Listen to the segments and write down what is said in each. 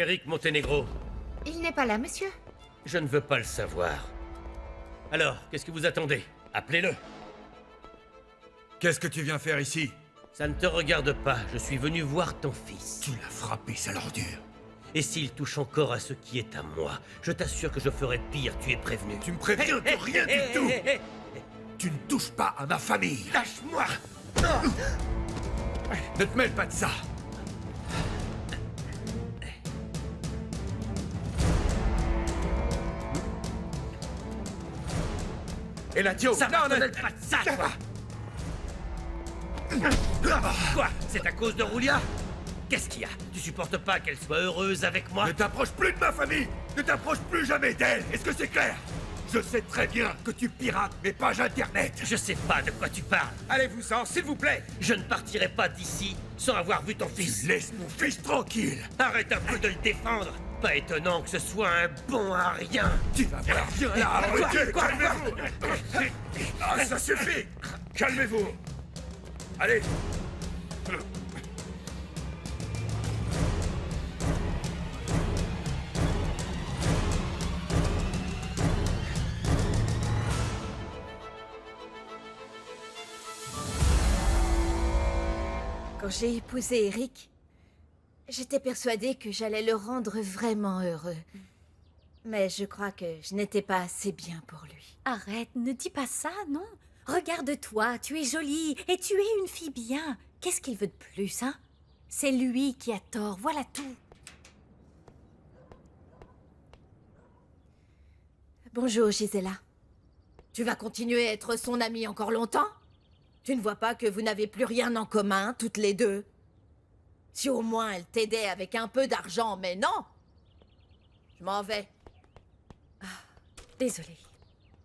Eric Montenegro? Il n'est pas là, monsieur. Je ne veux pas le savoir. Alors, qu'est-ce que vous attendez? Appelez-le. Qu'est-ce que tu viens faire ici? Ça ne te regarde pas, je suis venu voir ton fils. Tu l'as frappé, sale ordure. Et s'il touche encore à ce qui est à moi, je t'assure que je ferai pire, tu es prévenu. Tu me préviens de rien du tout. Tu ne touches pas à ma famille. Lâche-moi! Ne te mêle pas de ça. Et la Dio, Ça ne te mêle pas de ça, toi! Quoi? C'est à cause de Roulia? Qu'est-ce qu'il y a? Tu supportes pas qu'elle soit heureuse avec moi? Ne t'approche plus de ma famille. Ne t'approche plus jamais d'elle. Est-ce que c'est clair? Je sais très bien que tu pirates mes pages internet. Je sais pas de quoi tu parles. Allez-vous-en, s'il vous plaît. Je ne partirai pas d'ici sans avoir vu ton Tu fils. laisses mon fils tranquille. Arrête un peu de le défendre. Pas étonnant que ce soit un bon à rien. Tu vas voir, viens là, arrêtez, Quoi calmez-vous. Ah, ça suffit. Calmez-vous. Allez. Quand j'ai épousé Eric, j'étais persuadée que j'allais le rendre vraiment heureux. Mais je crois que je n'étais pas assez bien pour lui. Arrête, ne dis pas ça, non. Regarde-toi, tu es jolie et tu es une fille bien. Qu'est-ce qu'il veut de plus, hein? C'est lui qui a tort, voilà tout. Bonjour, Gisela. Tu vas continuer à être son amie encore longtemps? Tu ne vois pas que vous n'avez plus rien en commun, toutes les deux? Si au moins elle t'aidait avec un peu d'argent, mais non! Je m'en vais. Désolée.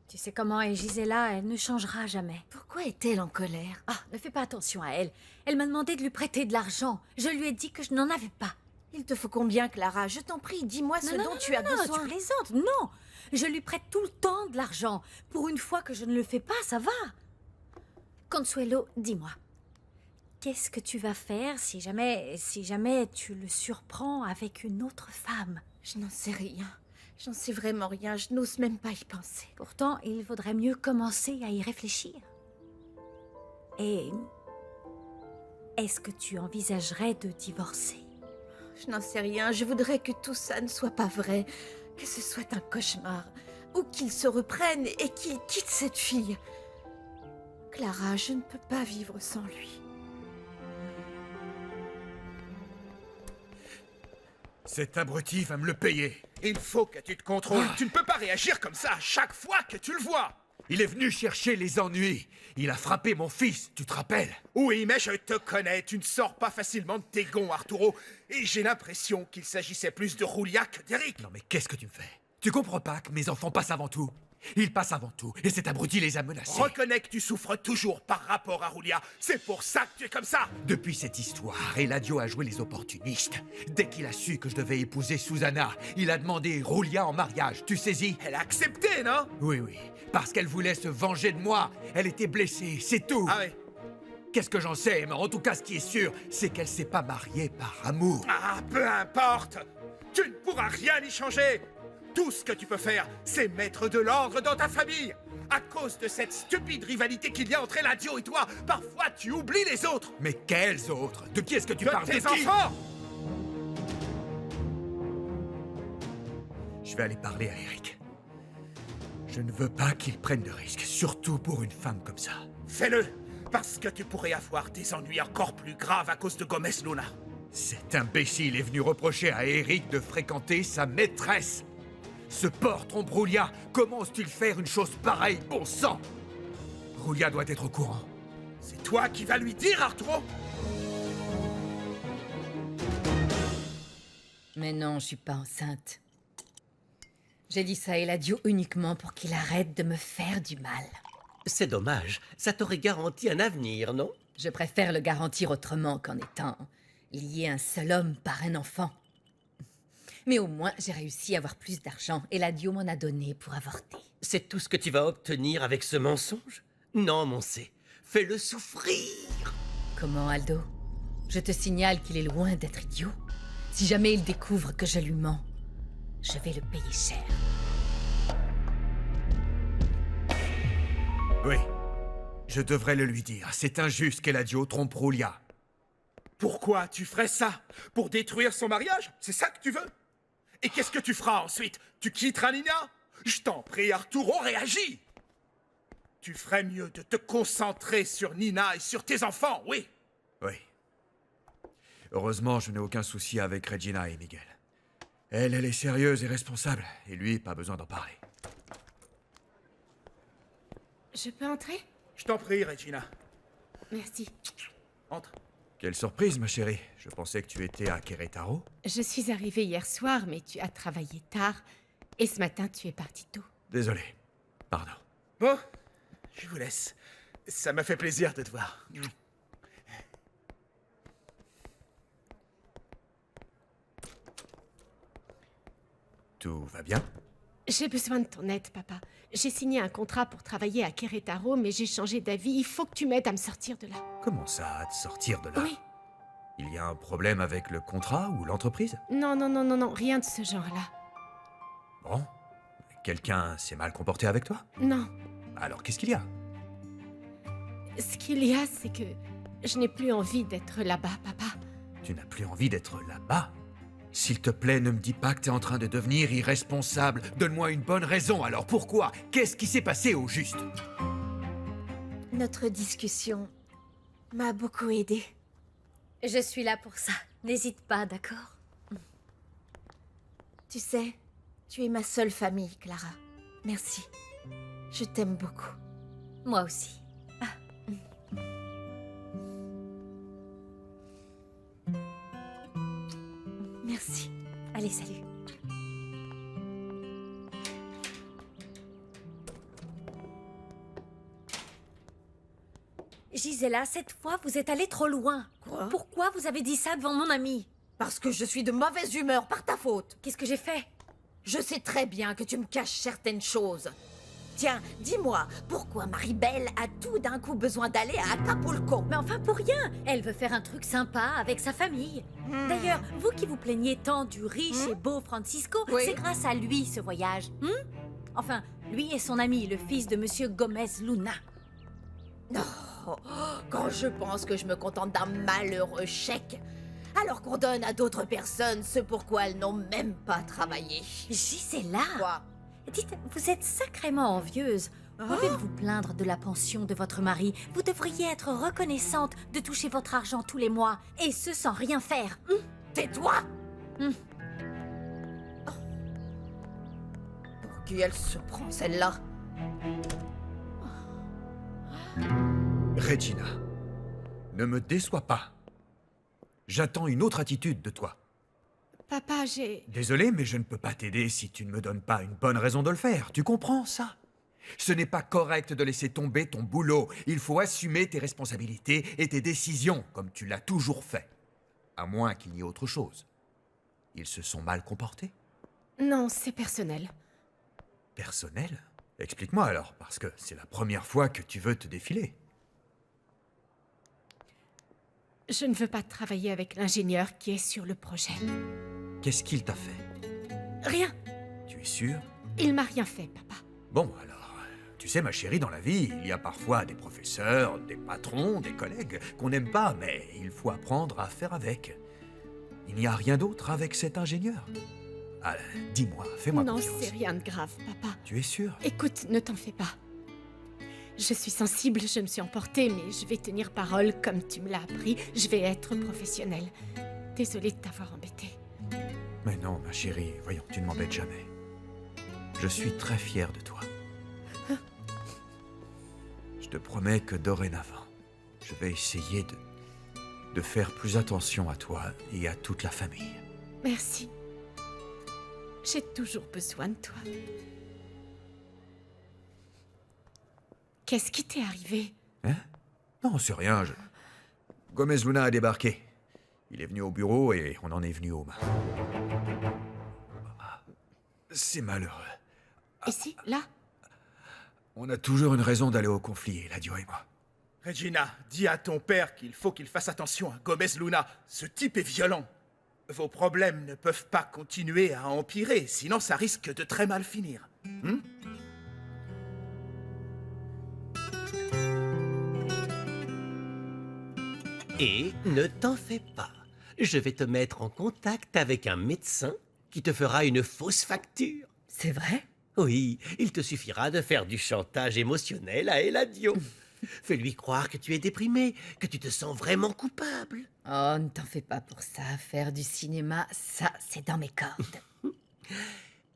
Tu sais comment est Gisela, elle ne changera jamais. Pourquoi est-elle en colère? Ah, ne fais pas attention à elle. Elle m'a demandé de lui prêter de l'argent. Je lui ai dit que je n'en avais pas. Il te faut combien, Clara? Je t'en prie, dis-moi ce dont tu as besoin. Tu plaisantes, non. Je lui prête tout le temps de l'argent. Pour une fois que je ne le fais pas, ça va. Consuelo, dis-moi. Qu'est-ce que tu vas faire si jamais tu le surprends avec une autre femme? Je n'en sais rien. J'en sais vraiment rien. Je n'ose même pas y penser. Pourtant, il vaudrait mieux commencer à y réfléchir. Et est-ce que tu envisagerais de divorcer? Je n'en sais rien. Je voudrais que tout ça ne soit pas vrai. Que ce soit un cauchemar. Ou qu'il se reprenne et qu'il quitte cette fille. Clara, je ne peux pas vivre sans lui. Cet abruti va me le payer. Il faut que tu te contrôles. Tu ne peux pas réagir comme ça à chaque fois que tu le vois. Il est venu chercher les ennuis. Il a frappé mon fils, tu te rappelles? Oui, mais je te connais. Tu ne sors pas facilement de tes gonds, Arturo. Et j'ai l'impression qu'il s'agissait plus de Roulia que d'Eric. Non mais qu'est-ce que tu me fais? Tu comprends pas que mes enfants passent avant tout? Ils passent avant tout, et cet abruti les a menacés. Reconnais que tu souffres toujours par rapport à Roulia. C'est pour ça que tu es comme ça. Depuis cette histoire, Eladio a joué les opportunistes. Dès qu'il a su que je devais épouser Susanna, il a demandé Roulia en mariage, tu saisis? Elle a accepté, non? Oui, parce qu'elle voulait se venger de moi. Elle était blessée, c'est tout. Ah oui. Qu'est-ce que j'en sais? Mais en tout cas, ce qui est sûr, c'est qu'elle s'est pas mariée par amour. Ah, peu importe. Tu ne pourras rien y changer. Tout ce que tu peux faire, c'est mettre de l'ordre dans ta famille. À cause de cette stupide rivalité qu'il y a entre Eladio et toi, parfois tu oublies les autres. Mais quels autres? De qui est-ce que tu De parles? tes De qui? enfants. Je vais aller parler à Eric. Je ne veux pas qu'il prenne de risques, surtout pour une femme comme ça. Fais-le, parce que tu pourrais avoir des ennuis encore plus graves à cause de Gomez Luna. Cet imbécile est venu reprocher à Eric de fréquenter sa maîtresse. Ce porc trompe Roulia. Comment ose-t-il faire une chose pareille, bon sang? Roulia doit être au courant. C'est toi qui vas lui dire, Arturo? Mais non, je suis pas enceinte. J'ai dit ça à Eladio uniquement pour qu'il arrête de me faire du mal. C'est dommage, ça t'aurait garanti un avenir, non? Je préfère le garantir autrement qu'en étant lié un seul homme par un enfant. Mais au moins, j'ai réussi à avoir plus d'argent. Eladio m'en a donné pour avorter. C'est tout ce que tu vas obtenir avec ce mensonge? Non, mon C. Fais-le souffrir! Comment, Aldo? Je te signale qu'il est loin d'être idiot. Si jamais il découvre que je lui mens, je vais le payer cher. Oui. Je devrais le lui dire. C'est injuste qu'Eladio trompe Roulia. Pourquoi tu ferais ça? Pour détruire son mariage? C'est ça que tu veux? Et qu'est-ce que tu feras ensuite? Tu quitteras Nina? Je t'en prie, Arturo, réagis! Tu ferais mieux de te concentrer sur Nina et sur tes enfants, oui! Oui. Heureusement, je n'ai aucun souci avec Regina et Miguel. Elle est sérieuse et responsable. Et lui, pas besoin d'en parler. Je peux entrer? Je t'en prie, Regina. Merci. Entre. Quelle surprise, ma chérie. Je pensais que tu étais à Querétaro. Je suis arrivée hier soir, mais tu as travaillé tard. Et ce matin, tu es parti tôt. Désolé. Pardon. Bon, je vous laisse. Ça m'a fait plaisir de te voir. Tout va bien? J'ai besoin de ton aide, papa. J'ai signé un contrat pour travailler à Querétaro, mais j'ai changé d'avis. Il faut que tu m'aides à me sortir de là. Comment ça, à te sortir de là? Oui. Il y a un problème avec le contrat ou l'entreprise? Non, rien de ce genre-là. Bon. Quelqu'un s'est mal comporté avec toi? Non. Alors qu'est-ce qu'il y a? Ce qu'il y a, c'est que je n'ai plus envie d'être là-bas, papa. Tu n'as plus envie d'être là-bas? S'il te plaît, ne me dis pas que t'es en train de devenir irresponsable. Donne-moi une bonne raison, alors pourquoi? Qu'est-ce qui s'est passé au juste? Notre discussion m'a beaucoup aidée. Je suis là pour ça. N'hésite pas, d'accord? Tu sais, tu es ma seule famille, Clara. Merci. Je t'aime beaucoup. Moi aussi. Merci. Allez, salut. Gisela, cette fois, vous êtes allée trop loin. Quoi? Pourquoi vous avez dit ça devant mon ami? Parce que je suis de mauvaise humeur par ta faute. Qu'est-ce que j'ai fait? Je sais très bien que tu me caches certaines choses. Tiens, dis-moi, pourquoi Maribel a tout d'un coup besoin d'aller à Acapulco? Mais enfin, pour rien. Elle veut faire un truc sympa avec sa famille. D'ailleurs, vous qui vous plaignez tant du riche et beau Francisco, Oui. c'est grâce à lui, ce voyage. Enfin, lui et son ami, le fils de Monsieur Gomez Luna. Oh, quand je pense que je me contente d'un malheureux chèque, alors qu'on donne à d'autres personnes ce pourquoi elles n'ont même pas travaillé. Gisela! Quoi? Dites, vous êtes sacrément envieuse. Au lieu de vous plaindre de la pension de votre mari, vous devriez être reconnaissante de toucher votre argent tous les mois, et ce sans rien faire. Tais-toi! Oh. Pour qui elle se prend, celle-là? Regina, ne me déçois pas. J'attends une autre attitude de toi. Papa, j'ai... Désolé, mais je ne peux pas t'aider si tu ne me donnes pas une bonne raison de le faire. Tu comprends ça? Ce n'est pas correct de laisser tomber ton boulot. Il faut assumer tes responsabilités et tes décisions, comme tu l'as toujours fait. À moins qu'il y ait autre chose. Ils se sont mal comportés? Non, c'est personnel. Personnel? Explique-moi alors, parce que c'est la première fois que tu veux te défiler. Je ne veux pas travailler avec l'ingénieur qui est sur le projet. Qu'est-ce qu'il t'a fait? Rien. Tu es sûr? Il m'a rien fait, papa. Bon, alors, tu sais, ma chérie, dans la vie, il y a parfois des professeurs, des patrons, des collègues qu'on n'aime pas, mais il faut apprendre à faire avec. Il n'y a rien d'autre avec cet ingénieur. Ah, dis-moi, fais-moi Non, confiance. c'est rien de grave, papa. Tu es sûr? Écoute, ne t'en fais pas. Je suis sensible, je me suis emportée, mais je vais tenir parole comme tu me l'as appris. Je vais être professionnelle. Désolée de t'avoir embêtée. Mais non, ma chérie, voyons, tu ne m'embêtes jamais. Je suis très fier de toi. Je te promets que dorénavant, je vais essayer de faire plus attention à toi et à toute la famille. Merci. J'ai toujours besoin de toi. Qu'est-ce qui t'est arrivé? Hein? Non, c'est rien, Gomez Luna a débarqué. Il est venu au bureau et on en est venu aux mains. C'est malheureux. Ici? Là? On a toujours une raison d'aller au conflit, Eladio et moi. Regina, dis à ton père qu'il faut qu'il fasse attention à Gomez Luna. Ce type est violent. Vos problèmes ne peuvent pas continuer à empirer, sinon ça risque de très mal finir. Et ne t'en fais pas. Je vais te mettre en contact avec un médecin qui te fera une fausse facture. C'est vrai? Oui, il te suffira de faire du chantage émotionnel à Eladio. Fais-lui croire que tu es déprimé, que tu te sens vraiment coupable. Oh, ne t'en fais pas pour ça. Faire du cinéma, ça, c'est dans mes cordes.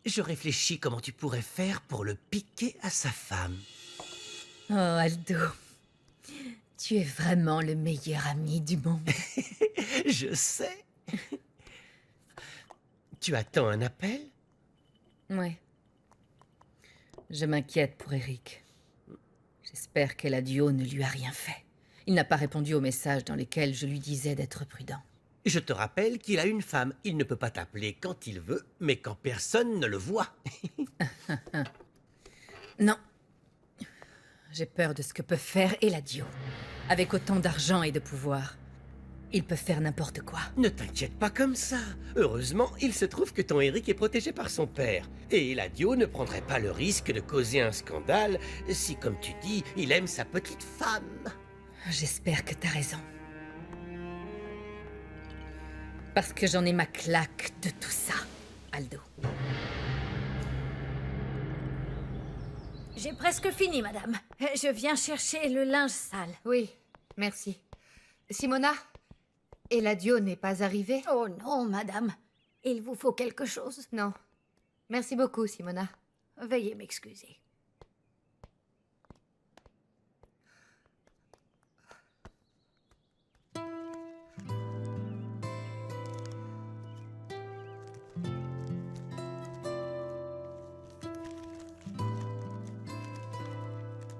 Je réfléchis comment tu pourrais faire pour le piquer à sa femme. Oh, Aldo. Tu es vraiment le meilleur ami du monde. Je sais. Tu attends un appel? Ouais. Je m'inquiète pour Eric. J'espère qu'Eladio ne lui a rien fait. Il n'a pas répondu aux messages dans lesquels je lui disais d'être prudent. Je te rappelle qu'il a une femme. Il ne peut pas t'appeler quand il veut, mais quand personne ne le voit. Non. J'ai peur de ce que peut faire Eladio. Avec autant d'argent et de pouvoir, il peut faire n'importe quoi. Ne t'inquiète pas comme ça. Heureusement, il se trouve que ton Eric est protégé par son père. Et Eladio ne prendrait pas le risque de causer un scandale si, comme tu dis, il aime sa petite femme. J'espère que t'as raison. Parce que j'en ai ma claque de tout ça, Aldo. J'ai presque fini, madame. Je viens chercher le linge sale. Oui, merci. Simona, Eladio n'est pas arrivé? Oh non, madame. Il vous faut quelque chose? Non. Merci beaucoup, Simona. Veuillez m'excuser.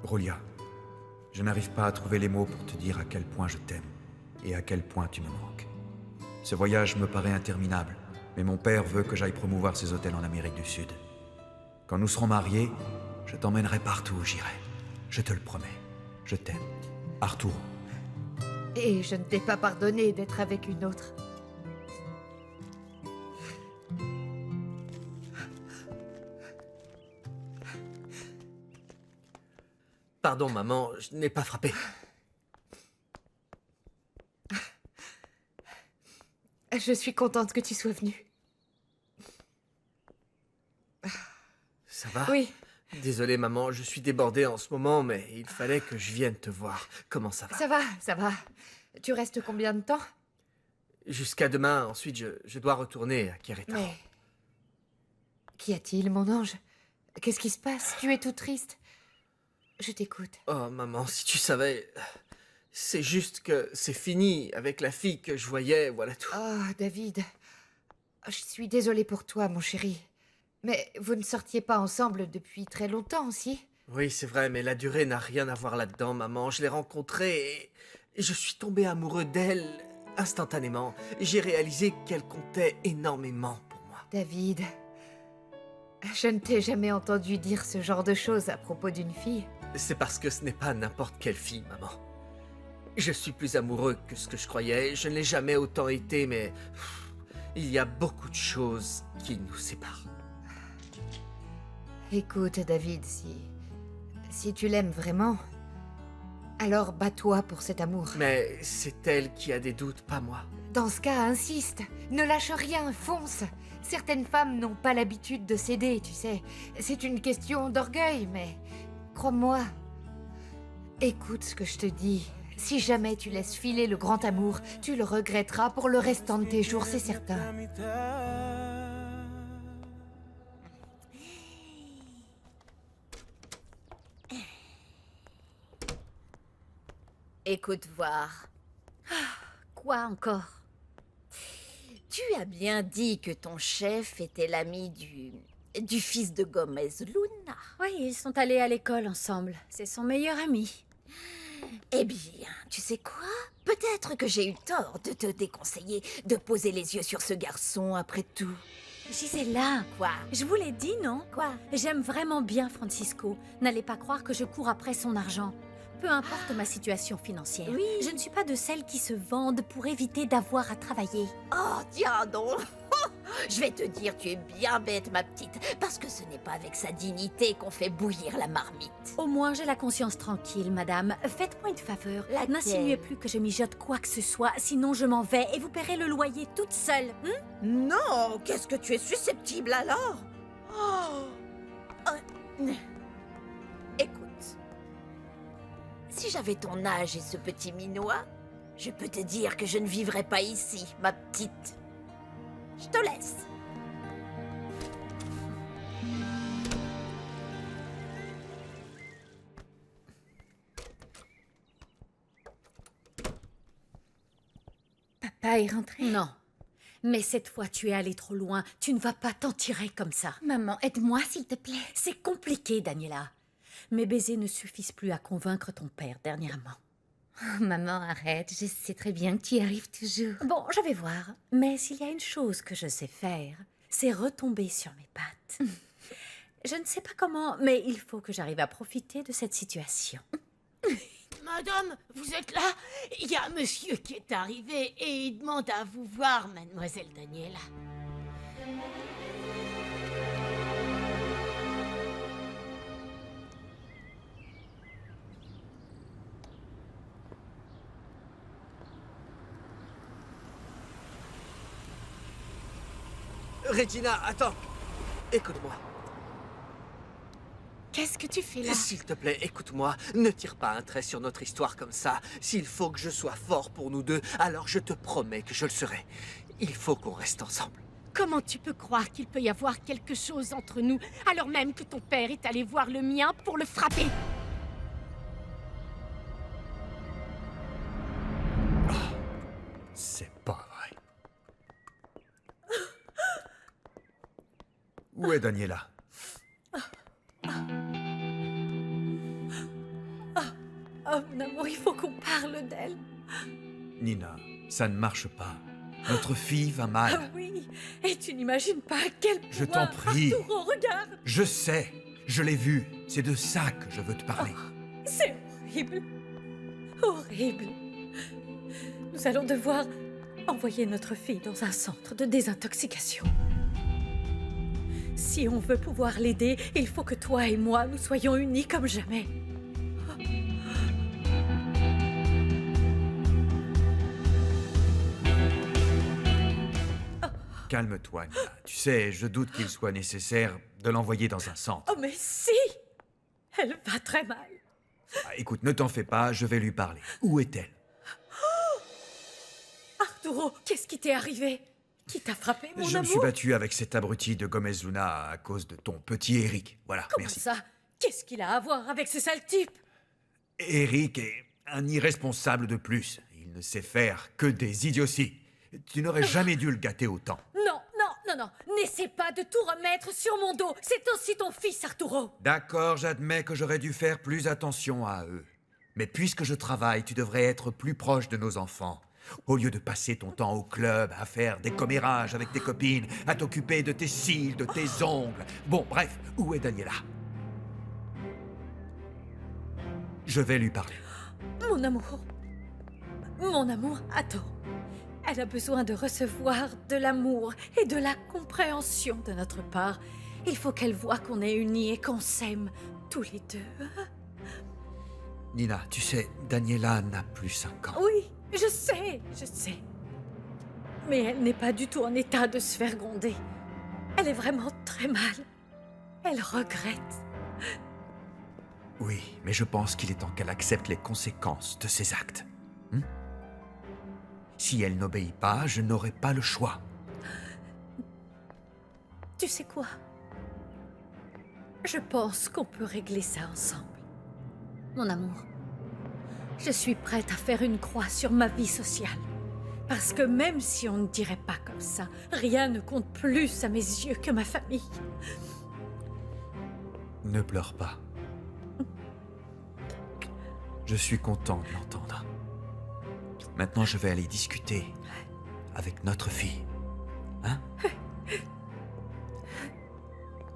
Roulia, je n'arrive pas à trouver les mots pour te dire à quel point je t'aime et à quel point tu me manques. Ce voyage me paraît interminable, mais mon père veut que j'aille promouvoir ses hôtels en Amérique du Sud. Quand nous serons mariés, je t'emmènerai partout où j'irai. Je te le promets. Je t'aime. Arturo. Et je ne t'ai pas pardonné d'être avec une autre. Pardon, maman, je n'ai pas frappé. Je suis contente que tu sois venue. Ça va? Oui. Désolé, maman, je suis débordé en ce moment, mais il fallait que je vienne te voir. Comment ça va? Ça va, ça va. Tu restes combien de temps? Jusqu'à demain, ensuite je dois retourner à Querétaro. Mais... Qu'y a-t-il, mon ange? Qu'est-ce qui se passe? Tu es tout triste. Je t'écoute. Oh, maman, si tu savais... C'est juste que c'est fini avec la fille que je voyais, voilà tout. Oh, David. Je suis désolée pour toi, mon chéri. Mais vous ne sortiez pas ensemble depuis très longtemps aussi? Oui, c'est vrai, mais la durée n'a rien à voir là-dedans, maman. Je l'ai rencontrée et je suis tombé amoureux d'elle instantanément. J'ai réalisé qu'elle comptait énormément pour moi. David, je ne t'ai jamais entendu dire ce genre de choses à propos d'une fille. C'est parce que ce n'est pas n'importe quelle fille, maman. Je suis plus amoureux que ce que je croyais. Je ne l'ai jamais autant été, mais... il y a beaucoup de choses qui nous séparent. Écoute, David, si tu l'aimes vraiment, alors bats-toi pour cet amour. Mais c'est elle qui a des doutes, pas moi. Dans ce cas, insiste. Ne lâche rien, fonce. Certaines femmes n'ont pas l'habitude de céder, tu sais. C'est une question d'orgueil, mais... crois-moi. Écoute ce que je te dis. Si jamais tu laisses filer le grand amour, tu le regretteras pour le restant de tes jours, c'est certain. Écoute voir. Quoi encore? Tu as bien dit que ton chef était l'ami du fils de Gomez Luna. Oui, ils sont allés à l'école ensemble. C'est son meilleur ami. Eh bien, tu sais quoi? Peut-être que j'ai eu tort de te déconseiller de poser les yeux sur ce garçon après tout. Gisela, Quoi? je vous l'ai dit, non? Quoi? J'aime vraiment bien Francisco. N'allez pas croire que je cours après son argent. peu importe ma situation financière, Oui. je ne suis pas de celles qui se vendent pour éviter d'avoir à travailler. Oh, tiens donc. Je vais te dire, tu es bien bête, ma petite, parce que ce n'est pas avec sa dignité qu'on fait bouillir la marmite. Au moins, j'ai la conscience tranquille, madame. Faites-moi une faveur. Laquelle? N'insinuez plus que je mijote quoi que ce soit, sinon je m'en vais et vous paierez le loyer toute seule. Non, qu'est-ce que tu es susceptible alors? Écoute, si j'avais ton âge et ce petit minois, je peux te dire que je ne vivrais pas ici, ma petite. Je te laisse. Papa est rentré? Non. Mais cette fois, tu es allé trop loin. Tu ne vas pas t'en tirer comme ça. Maman, aide-moi, s'il te plaît. C'est compliqué, Daniela. Mes baisers ne suffisent plus à convaincre ton père dernièrement. Oh, maman, arrête. Je sais très bien que tu y arrives toujours. Bon, je vais voir. Mais s'il y a une chose que je sais faire, c'est retomber sur mes pattes. Je ne sais pas comment, mais il faut que j'arrive à profiter de cette situation. Madame, vous êtes là? Il y a un monsieur qui est arrivé et il demande à vous voir, mademoiselle Daniela. Regina, attends. Écoute-moi. Qu'est-ce que tu fais là? S'il te plaît, écoute-moi. Ne tire pas un trait sur notre histoire comme ça. S'il faut que je sois fort pour nous deux, alors je te promets que je le serai. Il faut qu'on reste ensemble. Comment tu peux croire qu'il peut y avoir quelque chose entre nous, alors même que ton père est allé voir le mien pour le frapper? C'est pas vrai. Où est Daniela? Oh, mon amour, il faut qu'on parle d'elle. Nina, ça ne marche pas. Notre fille va Ah mal. oui, et tu n'imagines pas à quel point... Je t'en prie. Arturo, regarde. Je sais, je l'ai vu. C'est de ça que je veux te parler. C'est horrible. Horrible. Nous allons devoir envoyer notre fille dans un centre de désintoxication. Si on veut pouvoir l'aider, il faut que toi et moi, nous soyons unis comme jamais. Calme-toi, Nina. Tu sais, je doute qu'il soit nécessaire de l'envoyer dans un centre. Oh mais si! Elle va très mal. Ah, écoute, ne t'en fais pas, je vais lui parler. Où est-elle? Arturo, qu'est-ce qui t'est arrivé? Qui t'a frappé, mon Je me amour? suis battu avec cet abruti de Gomez Luna à cause de ton petit Eric. Voilà, Comment merci. ça? Qu'est-ce qu'il a à voir avec ce sale type? Eric est un irresponsable de plus. Il ne sait faire que des idioties. Tu n'aurais jamais dû le gâter autant. Non, non, non, non. N'essaie pas de tout remettre sur mon dos. C'est aussi ton fils, Arturo. D'accord, j'admets que j'aurais dû faire plus attention à eux. Mais puisque je travaille, tu devrais être plus proche de nos enfants. Au lieu de passer ton temps au club, à faire des commérages avec tes copines, à t'occuper de tes cils, de tes ongles. Bon, bref, où est Daniela? Je vais lui parler. Mon amour, attends. Elle a besoin de recevoir de l'amour et de la compréhension de notre part. Il faut qu'elle voie qu'on est unis et qu'on s'aime tous les deux. Nina, tu sais, Daniela n'a plus 5 ans. Oui, je sais. Mais elle n'est pas du tout en état de se faire gronder. Elle est vraiment très mal. Elle regrette. Oui, mais je pense qu'il est temps qu'elle accepte les conséquences de ses actes. Si elle n'obéit pas, je n'aurai pas le choix. Tu sais quoi? Je pense qu'on peut régler ça ensemble. Mon amour, je suis prête à faire une croix sur ma vie sociale. Parce que même si on ne dirait pas comme ça, rien ne compte plus à mes yeux que ma famille. Ne pleure pas. Je suis content de l'entendre. Maintenant, je vais aller discuter avec notre fille. Hein?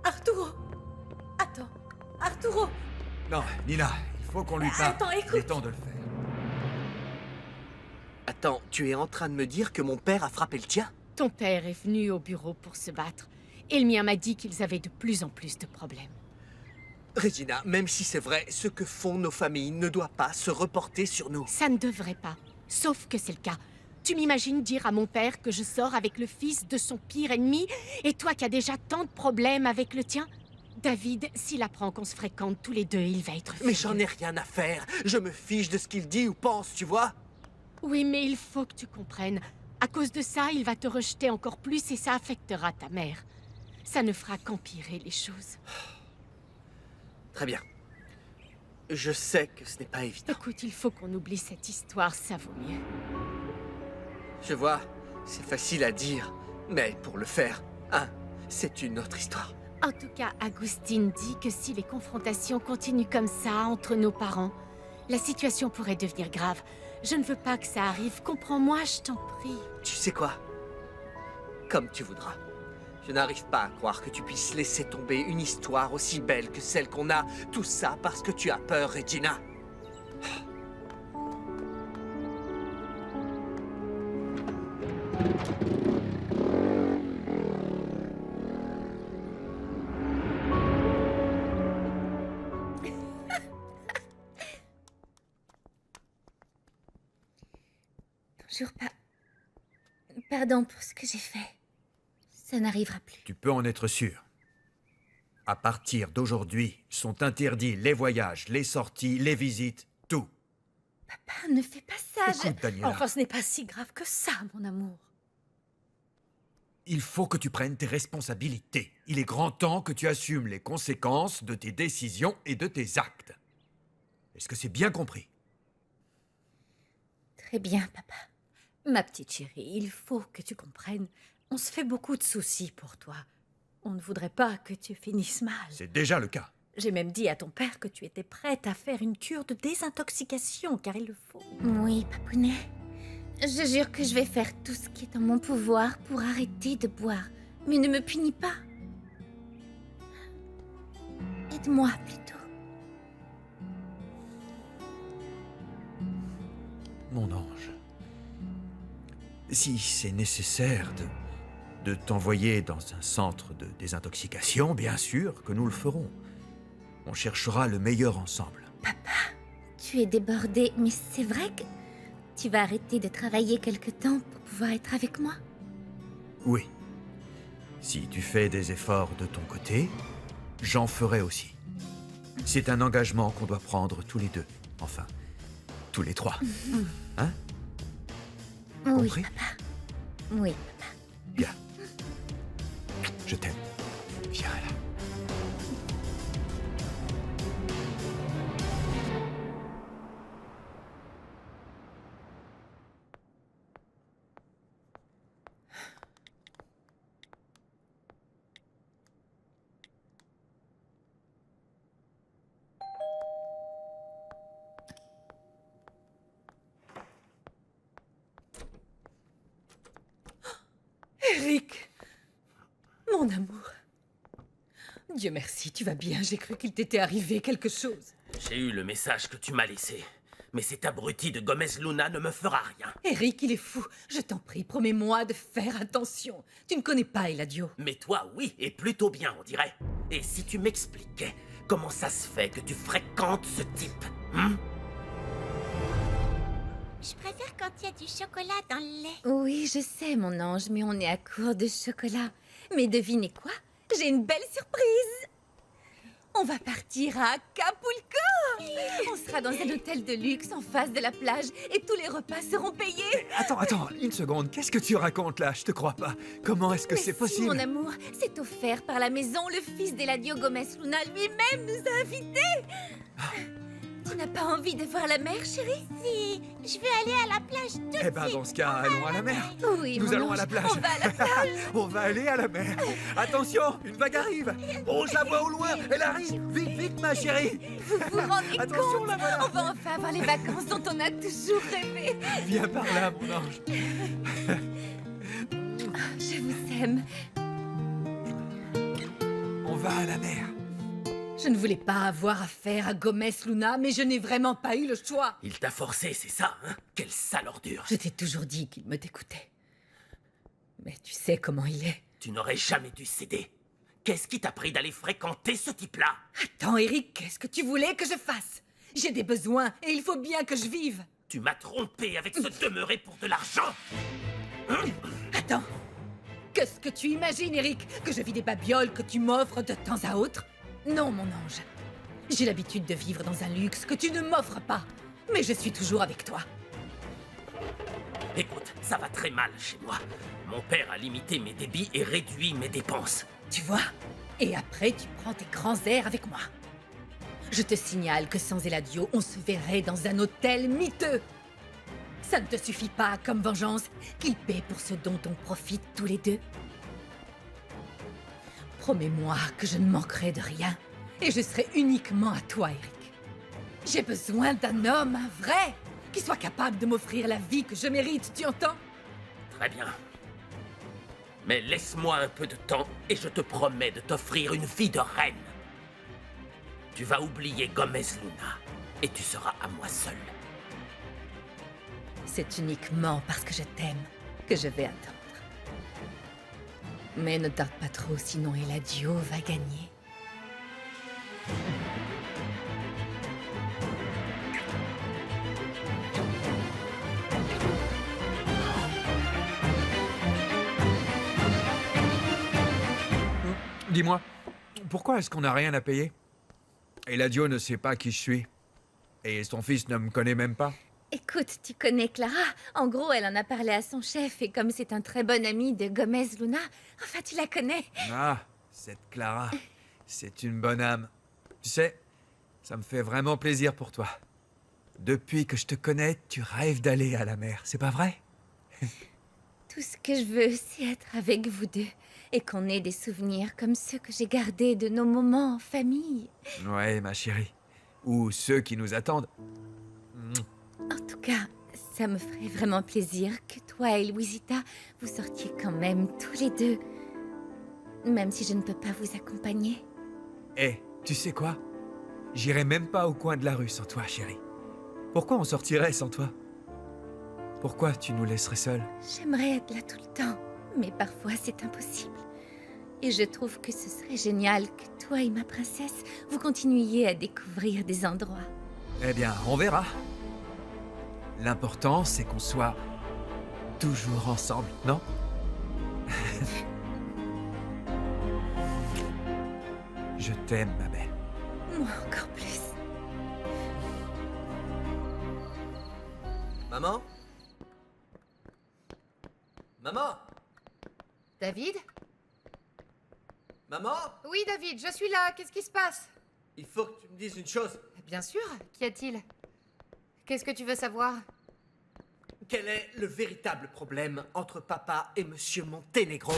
Arturo! Attends, Arturo! Non, Nina, il faut qu'on lui parle. Attends, écoute. C'est temps de le faire. Attends, tu es en train de me dire que mon père a frappé le tien? Ton père est venu au bureau pour se battre. Et le mien m'a dit qu'ils avaient de plus en plus de problèmes. Regina, même si c'est vrai, ce que font nos familles ne doit pas se reporter sur nous. Ça ne devrait pas. Sauf que c'est le cas. Tu m'imagines dire à mon père que je sors avec le fils de son pire ennemi, et toi qui as déjà tant de problèmes avec le tien? David, s'il apprend qu'on se fréquente tous les deux, il va être furieux. Mais j'en ai rien à faire. Je me fiche de ce qu'il dit ou pense, tu vois? Oui, mais il faut que tu comprennes. À cause de ça, il va te rejeter encore plus et ça affectera ta mère. Ça ne fera qu'empirer les choses. Très bien. Je sais que ce n'est pas évident. Écoute, il faut qu'on oublie cette histoire, ça vaut mieux. Je vois, c'est facile à dire, mais pour le faire, hein, c'est une autre histoire. En tout cas, Agustine dit que si les confrontations continuent comme ça entre nos parents, la situation pourrait devenir grave. Je ne veux pas que ça arrive. Comprends-moi, je t'en prie. Tu sais quoi? Comme tu voudras. Je n'arrive pas à croire que tu puisses laisser tomber une histoire aussi belle que celle qu'on a. Tout ça parce que tu as peur, Regina. Bonjour, Pardon pour ce que j'ai fait. Ça n'arrivera plus. Tu peux en être sûr. À partir d'aujourd'hui, sont interdits les voyages, les sorties, les visites, tout. Papa, ne fais pas ça. Écoute, Daniela, Enfin, ce n'est pas si grave que ça, mon amour. il faut que tu prennes tes responsabilités. Il est grand temps que tu assumes les conséquences de tes décisions et de tes actes. Est-ce que c'est bien compris? Très bien, papa. Ma petite chérie, il faut que tu comprennes. On se fait beaucoup de soucis pour toi. On ne voudrait pas que tu finisses mal. C'est déjà le cas. J'ai même dit à ton père que tu étais prête à faire une cure de désintoxication, car il le faut. Oui, papounet. Je jure que je vais faire tout ce qui est en mon pouvoir pour arrêter de boire. Mais ne me punis pas. Aide-moi plutôt. Mon ange. Si c'est nécessaire de t'envoyer dans un centre de désintoxication, bien sûr que nous le ferons. On cherchera le meilleur ensemble. Tu es débordé, mais c'est vrai que tu vas arrêter de travailler quelque temps pour pouvoir être avec moi? Oui. Si tu fais des efforts de ton côté, j'en ferai aussi. C'est un engagement qu'on doit prendre tous les deux. Enfin, tous les trois. Hein? Oui, Compris? papa. Oui, papa. Bien. Je t'aime. Viens là. Eric! Mon amour. Dieu merci, tu vas bien. J'ai cru qu'il t'était arrivé quelque chose. J'ai eu le message que tu m'as laissé. Mais cet abruti de Gomez Luna ne me fera rien. Eric, il est fou. Je t'en prie, promets-moi de faire attention. Tu ne connais pas Eladio. Mais toi, oui, et plutôt bien, on dirait. Et si tu m'expliquais comment ça se fait que tu fréquentes ce type, hein? Je préfère quand il y a du chocolat dans le lait. Oui, je sais, mon ange, mais on est à court de chocolat. Mais devinez quoi? J'ai une belle surprise. On va partir à Acapulco. On sera dans un hôtel de luxe en face de la plage et tous les repas seront payés. Attends, une seconde. Qu'est-ce que tu racontes là? Je te crois pas. Comment est-ce que Mais c'est si, possible? mon amour, c'est offert par la maison. Le fils d'Eladio Gomez Luna lui-même nous a invités. Tu n'as pas envie de voir la mer, chérie? Si, je vais aller à la plage tout de Eh ben, suite. dans ce cas, allons à la mer. Oui, Nous mon allons à ange, la plage. On va à la plage. On va aller à la mer. Attention, une vague arrive. Oh, je la vois au loin. Elle arrive. Vite, vite, ma chérie. Vous vous rendez Attention, compte? là, voilà. On va enfin avoir les vacances dont on a toujours rêvé. Viens par là, mon ange. Je vous aime. On va à la mer. Je ne voulais pas avoir affaire à Gomez Luna, mais je n'ai vraiment pas eu le choix. Il t'a forcé, c'est ça, hein? Quelle sale ordure. Je t'ai toujours dit qu'il me dégoûtait. Mais tu sais comment il est. Tu n'aurais jamais dû céder. Qu'est-ce qui t'a pris d'aller fréquenter ce type-là? Attends, Eric, qu'est-ce que tu voulais que je fasse? J'ai des besoins et il faut bien que je vive. Tu m'as trompé avec ce demeuré pour de l'argent. Attends. Qu'est-ce que tu imagines, Eric? Que je vis des babioles que tu m'offres de temps à autre? Non, mon ange. J'ai l'habitude de vivre dans un luxe que tu ne m'offres pas. Mais je suis toujours avec toi. Écoute, ça va très mal chez moi. Mon père a limité mes débits et réduit mes dépenses. Tu vois? Et après, tu prends tes grands airs avec moi. Je te signale que sans Eladio, on se verrait dans un hôtel miteux. Ça ne te suffit pas comme vengeance qu'il paie pour ce dont on profite tous les deux? Promets-moi que je ne manquerai de rien et je serai uniquement à toi, Eric. J'ai besoin d'un homme, un vrai, qui soit capable de m'offrir la vie que je mérite, tu entends? Très bien. Mais laisse-moi un peu de temps et je te promets de t'offrir une vie de reine. Tu vas oublier Gomez Luna et tu seras à moi seul. C'est uniquement parce que je t'aime que je vais attendre. Mais ne tarde pas trop, sinon Eladio va gagner. Dis-moi, pourquoi est-ce qu'on n'a rien à payer? Eladio ne sait pas qui je suis. Et son fils ne me connaît même pas. Écoute, tu connais Clara. En gros, elle en a parlé à son chef et comme c'est un très bon ami de Gomez Luna, enfin, tu la connais. Ah, cette Clara, c'est une bonne âme. Tu sais, ça me fait vraiment plaisir pour toi. Depuis que je te connais, tu rêves d'aller à la mer, c'est pas vrai? Tout ce que je veux, c'est être avec vous deux et qu'on ait des souvenirs comme ceux que j'ai gardés de nos moments en famille. Ouais, ma chérie. Ou ceux qui nous attendent. En tout cas, ça me ferait vraiment plaisir que toi et Louisita, vous sortiez quand même tous les deux. Même si je ne peux pas vous accompagner. Eh, tu sais quoi? J'irai même pas au coin de la rue sans toi, chérie. Pourquoi on sortirait sans toi? Pourquoi tu nous laisserais seuls? J'aimerais être là tout le temps, mais parfois c'est impossible. Et je trouve que ce serait génial que toi et ma princesse, vous continuiez à découvrir des endroits. Eh bien, on verra. L'important, c'est qu'on soit toujours ensemble, non? Je t'aime, ma belle. Moi encore plus. Maman? Maman? David? Maman? Oui, David, je suis là. Qu'est-ce qui se passe? Il faut que tu me dises une chose. Bien sûr. Qu'y a-t-il? Qu'est-ce que tu veux savoir? Quel est le véritable problème entre papa et Monsieur Monténégro?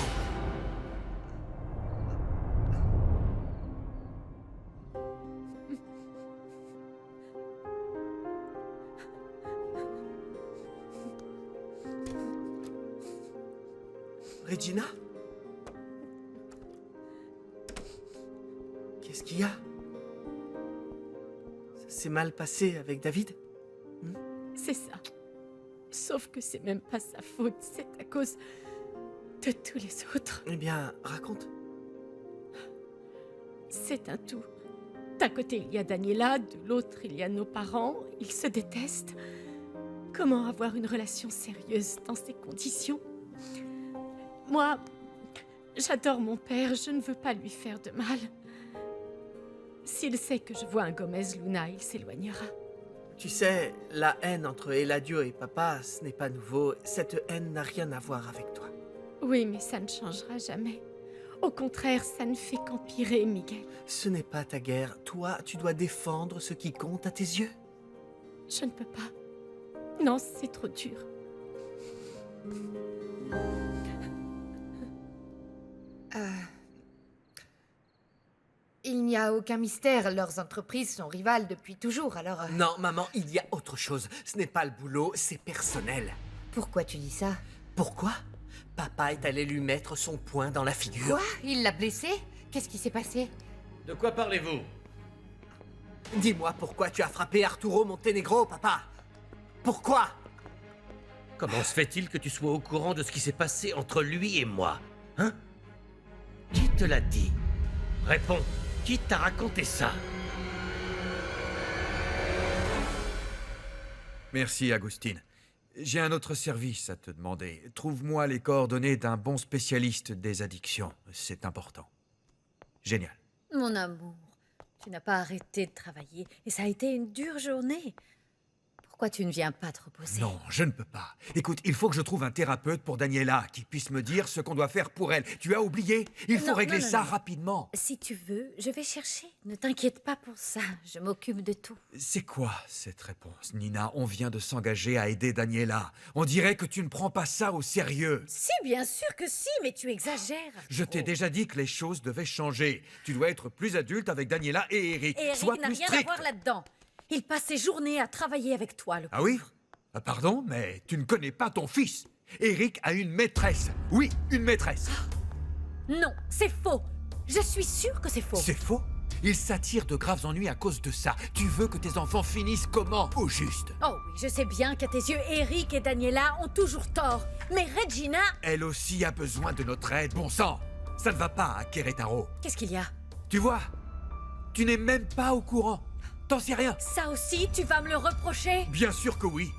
Regina? Qu'est-ce qu'il y a? Ça s'est mal passé avec David? C'est ça. Sauf que c'est même pas sa faute, c'est à cause de tous les autres. Eh bien, raconte. C'est un tout. D'un côté, il y a Daniela, de l'autre, il y a nos parents. Ils se détestent. Comment avoir une relation sérieuse dans ces conditions? Moi, j'adore mon père, je ne veux pas lui faire de mal. S'il sait que je vois un Gomez Luna, il s'éloignera. Tu sais, la haine entre Eladio et papa, ce n'est pas nouveau. Cette haine n'a rien à voir avec toi. Oui, mais ça ne changera jamais. Au contraire, ça ne fait qu'empirer, Miguel. Ce n'est pas ta guerre. Toi, tu dois défendre ce qui compte à tes yeux. Je ne peux pas. Non, c'est trop dur. Il n'y a aucun mystère. Leurs entreprises sont rivales depuis toujours, alors... Non, maman, il y a autre chose. Ce n'est pas le boulot, c'est personnel. Pourquoi tu dis ça? Pourquoi? Papa est allé lui mettre son poing dans la figure. Quoi? Il l'a blessé? Qu'est-ce qui s'est passé? De quoi parlez-vous? Dis-moi pourquoi tu as frappé Arturo Montenegro, papa. Pourquoi? Comment se fait-il que tu sois au courant de ce qui s'est passé entre lui et moi? Hein? Qui te l'a dit? Réponds, qui t'a raconté ça? Merci, Agustine. J'ai un autre service à te demander. Trouve-moi les coordonnées d'un bon spécialiste des addictions. C'est important. Génial. Mon amour, tu n'as pas arrêté de travailler et ça a été une dure journée. Pourquoi tu ne viens pas te reposer? Non, je ne peux pas. Écoute, il faut que je trouve un thérapeute pour Daniela qui puisse me dire ce qu'on doit faire pour elle. Tu as oublié? Il faut régler ça rapidement. Si tu veux, je vais chercher. Ne t'inquiète pas pour ça. Je m'occupe de tout. C'est quoi cette réponse, Nina? On vient de s'engager à aider Daniela. On dirait que tu ne prends pas ça au sérieux. Si, bien sûr que si, mais tu exagères. Je t'ai déjà dit que les choses devaient changer. Tu dois être plus adulte avec Daniela et Eric. Et Eric Sois n'a plus rien à strict. voir là-dedans. Il passe ses journées à travailler avec toi, le Ah oui? Ah, pardon, mais tu ne connais pas ton fils. Eric a une maîtresse. Oui, une maîtresse. Non, c'est faux. Je suis sûre que c'est faux. C'est faux? Il s'attire de graves ennuis à cause de ça. Tu veux que tes enfants finissent comment, au juste? Oh oui, je sais bien qu'à tes yeux, Eric et Daniela ont toujours tort. Mais Regina... Elle aussi a besoin de notre aide, bon sang. Ça ne va pas à Querétaro. Qu'est-ce qu'il y a? Tu vois? Tu n'es même pas au courant. T'en sais rien. Ça aussi, tu vas me le reprocher? Bien sûr que oui.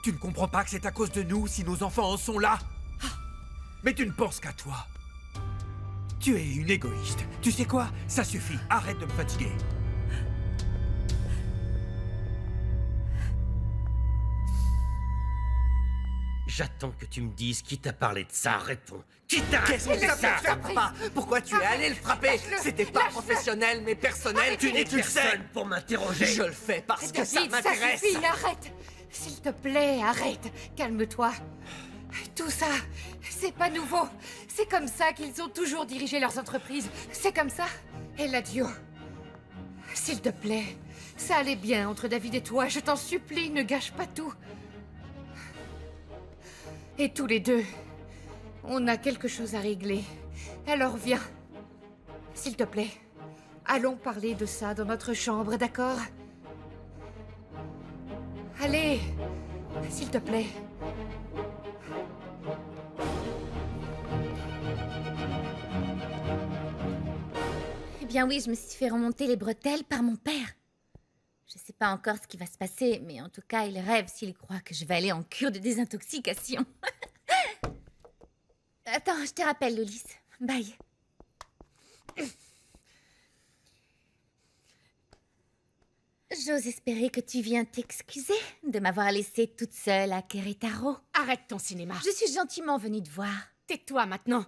Tu ne comprends pas que c'est à cause de nous si nos enfants en sont là? Mais tu ne penses qu'à toi. Tu es une égoïste. Tu sais quoi? Ça suffit. Arrête de me fatiguer. J'attends que tu me dises qui t'a parlé de ça. Réponds. Qui t'a Qu'est-ce raconté que ça? ça, papa? Pourquoi tu es allé le frapper? C'était pas professionnel, mais personnel. Tu n'es tu le sais. personne pour m'interroger. Je le fais parce que ça David, ça m'intéresse. suffit, arrête. S'il te plaît, arrête. Calme-toi. Tout ça, c'est pas nouveau. C'est comme ça qu'ils ont toujours dirigé leurs entreprises. C'est comme ça. Et l'adieu. S'il te plaît, ça allait bien entre David et toi. Je t'en supplie, ne gâche pas tout. Et tous les deux, on a quelque chose à régler. Alors viens. S'il te plaît, allons parler de ça dans notre chambre, d'accord? Allez, s'il te plaît. Eh bien oui, je me suis fait remonter les bretelles par mon père. Je sais pas encore ce qui va se passer, mais en tout cas, il rêve s'il croit que je vais aller en cure de désintoxication. Attends, je te rappelle, Lolis. Bye. J'ose espérer que tu viens t'excuser de m'avoir laissée toute seule à Querétaro. Arrête ton cinéma. Je suis gentiment venue te voir. Tais-toi maintenant.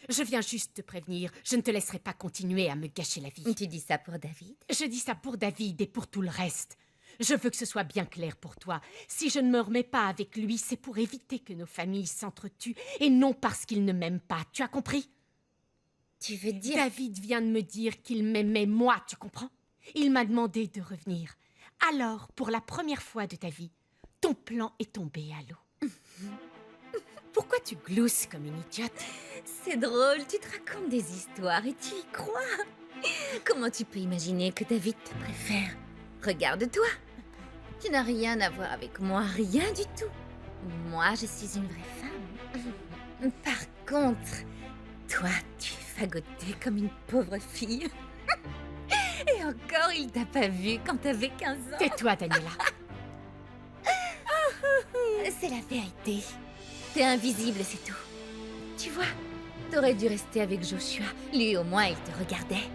Je viens juste te prévenir. Je ne te laisserai pas continuer à me gâcher la vie. Tu dis ça pour David? Je dis ça pour David et pour tout le reste. Je veux que ce soit bien clair pour toi. Si je ne me remets pas avec lui, c'est pour éviter que nos familles s'entretuent et non parce qu'il ne m'aime pas. Tu as compris? Tu veux dire... David vient de me dire qu'il m'aimait moi, tu comprends? Il m'a demandé de revenir. Alors, pour la première fois de ta vie, ton plan est tombé à l'eau. Pourquoi tu glousses comme une idiote? C'est drôle, tu te racontes des histoires et tu y crois. Comment tu peux imaginer que David te préfère? Regarde-toi. Tu n'as rien à voir avec moi, rien du tout. Moi, je suis une vraie femme. Par contre, toi, tu es fagotée comme une pauvre fille. Et encore, il t'a pas vu quand t'avais 15 ans. Tais-toi, Daniela. C'est la vérité. T'es invisible, c'est tout. Tu vois, t'aurais dû rester avec Joshua. Lui, au moins, il te regardait.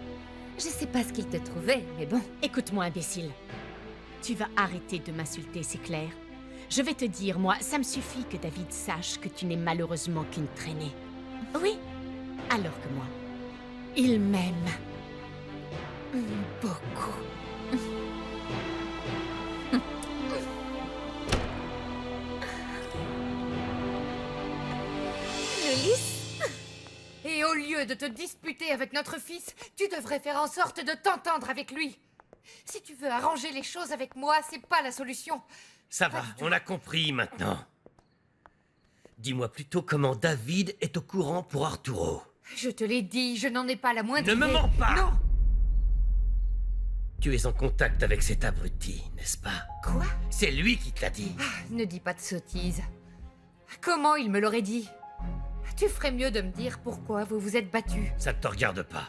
Je sais pas ce qu'il te trouvait, mais bon. Écoute-moi, imbécile. Tu vas arrêter de m'insulter, c'est clair. Je vais te dire, moi, ça me suffit que David sache que tu n'es malheureusement qu'une traînée. Oui, alors que moi, il m'aime. Beaucoup. Lolis? Et au lieu de te disputer avec notre fils, tu devrais faire en sorte de t'entendre avec lui. Si tu veux arranger les choses avec moi, c'est pas la solution. Ça va, on a compris maintenant. Dis-moi plutôt comment David est au courant pour Arturo. Je te l'ai dit, je n'en ai pas la moindre Ne me idée. mens pas! Non! Tu es en contact avec cet abruti, n'est-ce pas? Quoi? C'est lui qui te l'a dit. Ne dis pas de sottises. Comment il me l'aurait dit? Tu ferais mieux de me dire pourquoi vous vous êtes battus. Ça ne te regarde pas.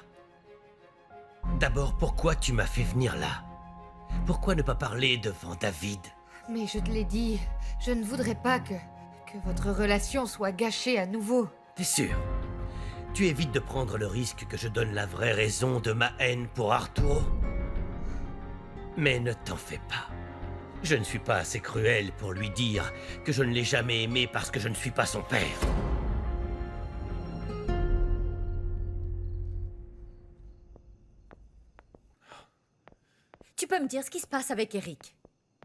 D'abord, pourquoi tu m'as fait venir là? Pourquoi ne pas parler devant David? Mais je te l'ai dit, je ne voudrais pas que votre relation soit gâchée à nouveau. T'es sûr? Tu évites de prendre le risque que je donne la vraie raison de ma haine pour Arturo? Mais ne t'en fais pas. Je ne suis pas assez cruel pour lui dire que je ne l'ai jamais aimé parce que je ne suis pas son père. Tu peux me dire ce qui se passe avec Eric?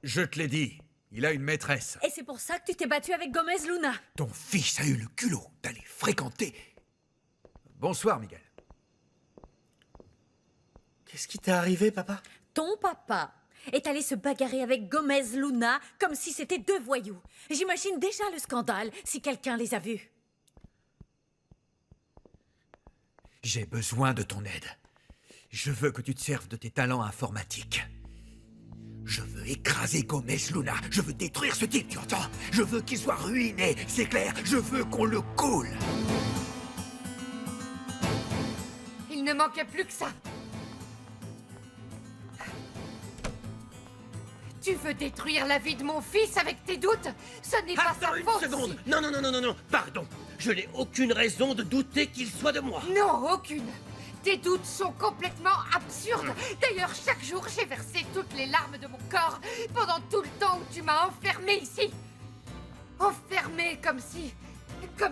Je te l'ai dit, il a une maîtresse. Et c'est pour ça que tu t'es battu avec Gomez Luna? Ton fils a eu le culot d'aller fréquenter... Bonsoir, Miguel. Qu'est-ce qui t'est arrivé, papa? Ton papa est allé se bagarrer avec Gomez Luna comme si c'était deux voyous. J'imagine déjà le scandale si quelqu'un les a vus. J'ai besoin de ton aide. Je veux que tu te serves de tes talents informatiques. Je veux écraser Gomez Luna. Je veux détruire ce type, tu entends? Je veux qu'il soit ruiné, c'est clair. Je veux qu'on le coule. Il ne manquait plus que ça. Tu veux détruire la vie de mon fils avec tes doutes? Ce n'est pas sa Attends une faute. seconde! Non, non, non, non, non, non, pardon. Je n'ai aucune raison de douter qu'il soit de moi. Non, aucune. Tes doutes sont complètement absurdes. D'ailleurs, chaque jour, j'ai versé toutes les larmes de mon corps pendant tout le temps où tu m'as enfermée ici. Enfermée comme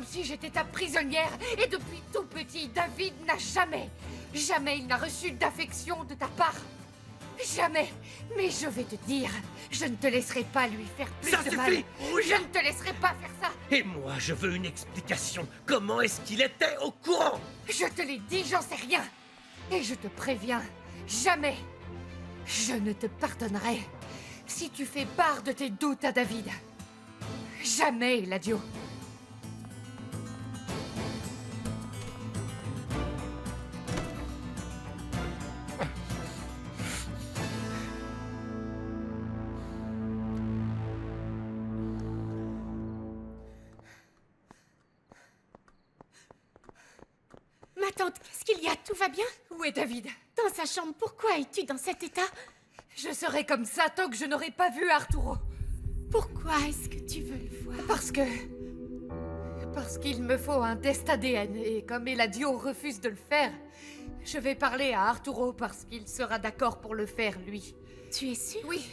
si j'étais ta prisonnière. Et depuis tout petit, David n'a jamais il n'a reçu d'affection de ta part. Jamais. Mais je vais te dire, je ne te laisserai pas lui faire plus Ça de suffit, mal. Rouge. Je ne te laisserai pas faire ça. Et moi, je veux une explication. Comment est-ce qu'il était au courant? Je te l'ai dit, j'en sais rien. Et je te préviens, jamais, je ne te pardonnerai si tu fais part de tes doutes à David. Jamais, Eladio. Ma tante, qu'est-ce qu'il y a? Tout va bien? Où est David? Dans sa chambre, pourquoi es-tu dans cet état? Je serai comme ça tant que je n'aurai pas vu Arturo. Pourquoi est-ce que tu veux le voir? Parce qu'il me faut un test ADN et comme Eladio refuse de le faire, je vais parler à Arturo parce qu'il sera d'accord pour le faire, lui. Tu es sûre? Oui,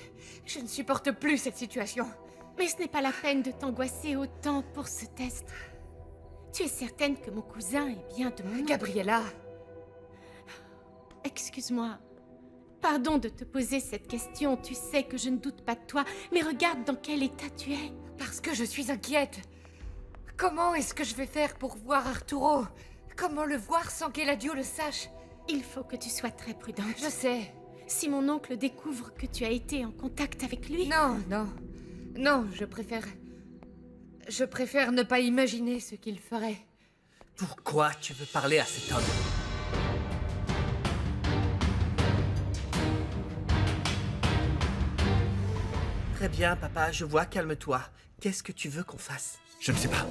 je ne supporte plus cette situation. Mais ce n'est pas la peine de t'angoisser autant pour ce test. Tu es certaine que mon cousin est bien de mon oncle? Gabriella, Excuse-moi. Pardon de te poser cette question, tu sais que je ne doute pas de toi, mais regarde dans quel état tu es. parce que je suis inquiète. Comment est-ce que je vais faire pour voir Arturo? Comment le voir sans qu'Eladio le sache? Il faut que tu sois très prudente. Je sais. Si mon oncle découvre que tu as été en contact avec lui... Non, non. Non, je préfère ne pas imaginer ce qu'il ferait. Pourquoi tu veux parler à cet homme? Très bien, papa, je vois, calme-toi. Qu'est-ce que tu veux qu'on fasse? Je ne sais pas.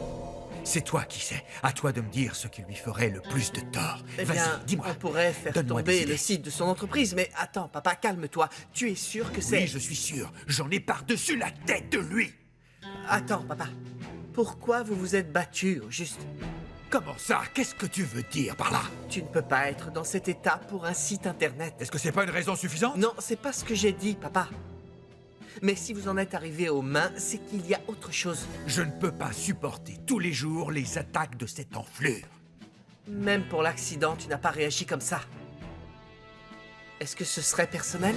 C'est toi qui sais. À toi de me dire ce qui lui ferait le plus de tort. Eh bien, Vas-y, dis-moi. on pourrait faire Donne-moi des tomber idées. le site de son entreprise, mais attends, papa, calme-toi. Tu es sûr que c'est... Oui, je suis sûr. J'en ai par-dessus la tête de lui. Attends, papa. Pourquoi vous vous êtes battu, au juste? Comment ça? Qu'est-ce que tu veux dire par là? Tu ne peux pas être dans cet état pour un site internet. Est-ce que c'est pas une raison suffisante? Non, c'est pas ce que j'ai dit, papa. Mais si vous en êtes arrivé aux mains, c'est qu'il y a autre chose. Je ne peux pas supporter tous les jours les attaques de cette enflure. Même pour l'accident, tu n'as pas réagi comme ça. Est-ce que ce serait personnel?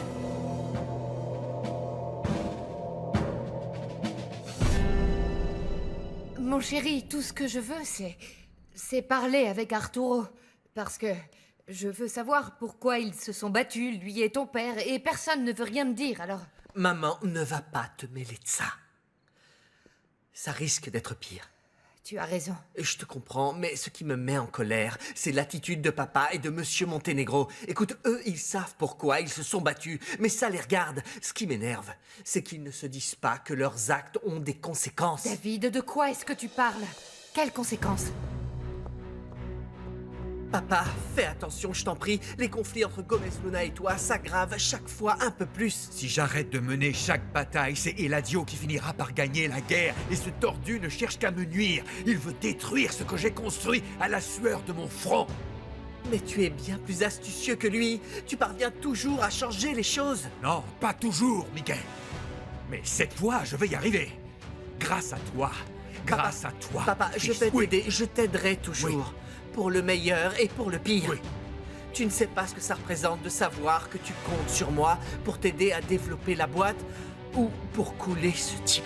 Mon chéri, tout ce que je veux, c'est parler avec Arturo. Parce que je veux savoir pourquoi ils se sont battus, lui et ton père, et personne ne veut rien me dire, alors... Maman ne va pas te mêler de ça. Ça risque d'être pire. Tu as raison. Je te comprends, mais ce qui me met en colère, c'est l'attitude de papa et de Monsieur Monténégro. Écoute, eux, ils savent pourquoi ils se sont battus, mais ça les regarde. Ce qui m'énerve, c'est qu'ils ne se disent pas que leurs actes ont des conséquences. David, de quoi est-ce que tu parles? Quelles conséquences? Papa, fais attention, je t'en prie. Les conflits entre Gomez Luna et toi s'aggravent chaque fois un peu plus. Si j'arrête de mener chaque bataille, c'est Eladio qui finira par gagner la guerre. Et ce tordu ne cherche qu'à me nuire. Il veut détruire ce que j'ai construit à la sueur de mon front. Mais tu es bien plus astucieux que lui. Tu parviens toujours à changer les choses. Non, pas toujours, Miguel. Mais cette fois, je vais y arriver. Grâce à toi. Grâce à toi. Papa, je vais t'aider. Je t'aiderai toujours. Pour le meilleur et pour le pire. Oui. Tu ne sais pas ce que ça représente de savoir que tu comptes sur moi pour t'aider à développer la boîte ou pour couler ce type.